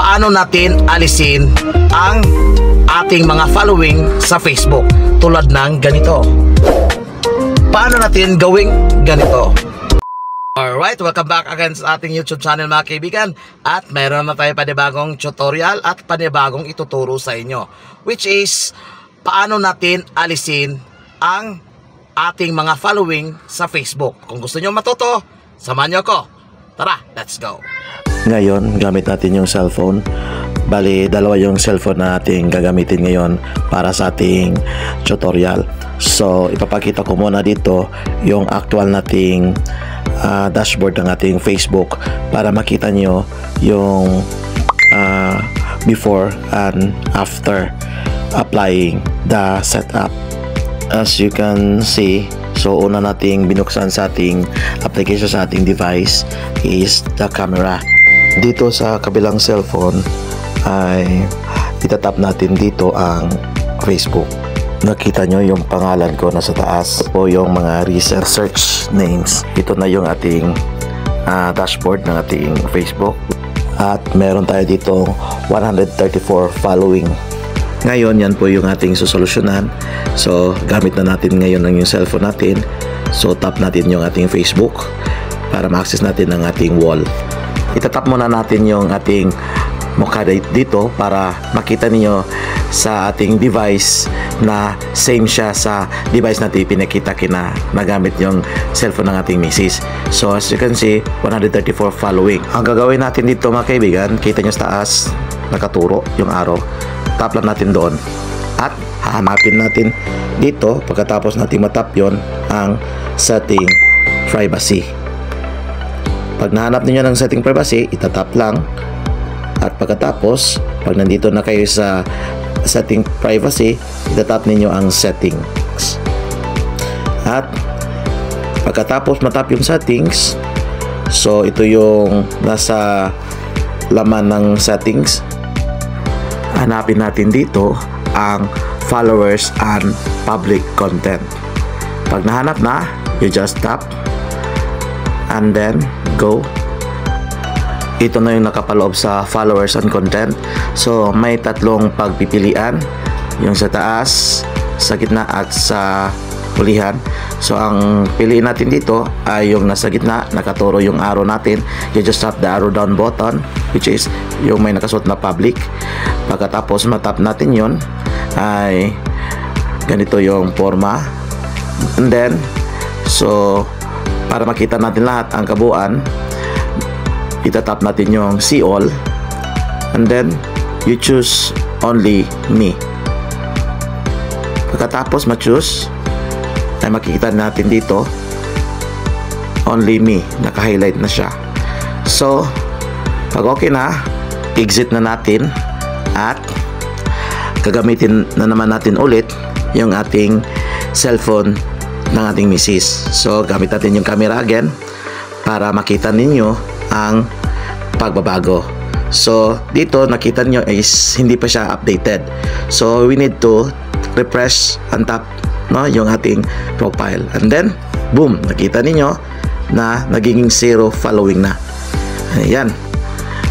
paano natin alisin ang ating mga following sa Facebook tulad ng ganito. Paano natin gawing ganito? Alright, welcome back again sa ating YouTube channel mga kaibigan. At mayroon na tayo panibagong tutorial at panibagong ituturo sa inyo, which is paano natin alisin ang ating mga following sa Facebook. Kung gusto nyo matuto, samahan nyo ko. Tara, let's go! Ngayon, gamit natin yung cellphone. Bali, dalawa yung cellphone na ating gagamitin ngayon para sa ating tutorial. So, ipapakita ko muna dito yung actual nating dashboard ng ating Facebook para makita nyo yung before and after applying the setup. As you can see, so una nating binuksan sa ating application sa ating device is the camera. Dito sa kabilang cellphone ay itatap natin dito ang Facebook. Nakita nyo yung pangalan ko nasa taas po yung mga recent search names. Ito na yung ating dashboard ng ating Facebook. At meron tayo dito 134 following. Ngayon, yan po yung ating susolusyonan. So, gamit na natin ngayon ang yung cellphone natin. So, tap natin yung ating Facebook para ma-access natin ang ating wall. Itatap muna natin yung ating mukha dito para makita niyo sa ating device na same siya sa device natin pinakita nagamit yung cellphone ng ating misis. So, as you can see, 134 following. Ang gagawin natin dito mga kaibigan, kita nyo sa taas, nakaturo yung arrow. Tap lang natin doon at hahanapin natin dito pagkatapos natin matap yon ang setting privacy. Pag nahanap niyo ng setting privacy, itatap lang at pagkatapos pag nandito na kayo sa setting privacy, itatap ninyo ang settings at pagkatapos matap yung settings, so ito yung nasa laman ng settings. Hanapin natin dito ang followers and public content. Pag nahanap na, you just tap and then go. Ito na yung nakapaloob sa followers and content. So may tatlong pagpipilian, yung sa taas, sa gitna at sa hulihan. So ang piliin natin dito ay yung nasa gitna, nakaturo yung arrow natin. You just tap the arrow down button, which is yung may nakasuot na public. Pagkatapos matap natin yon ay ganito yung forma. And then, so para makita natin lahat ang kabuuan, itatap natin yung see all and then you choose only me. Pagkatapos ma-choose ay makikita natin dito only me, naka-highlight na siya. So pag okay na, exit na natin at gagamitin na naman natin ulit yung ating cellphone ng ating misis. So gamit natin yung camera again para makita ninyo ang pagbabago. So dito nakita nyo is hindi pa siya updated. So we need to refresh and tap yung ating profile. And then boom, nakita ninyo na nagiging 0 following na. Ayan.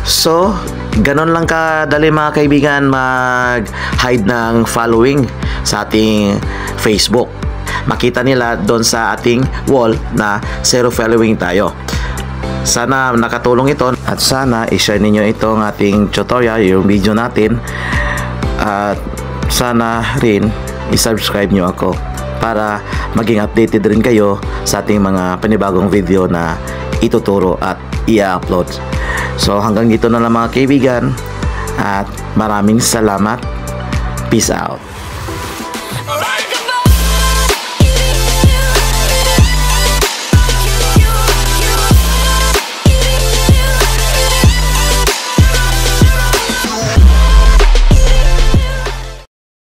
So ganon lang kadali mga kaibigan mag-hide ng following sa ating Facebook. Makita nila doon sa ating wall na 0 following tayo. Sana nakatulong ito at sana i-share ninyo itong ating tutorial, yung video natin, at sana rin i-subscribe nyo ako para maging updated rin kayo sa ating mga panibagong video na ituturo at i-upload. So hanggang dito na lang mga kaibigan at maraming salamat. Peace out.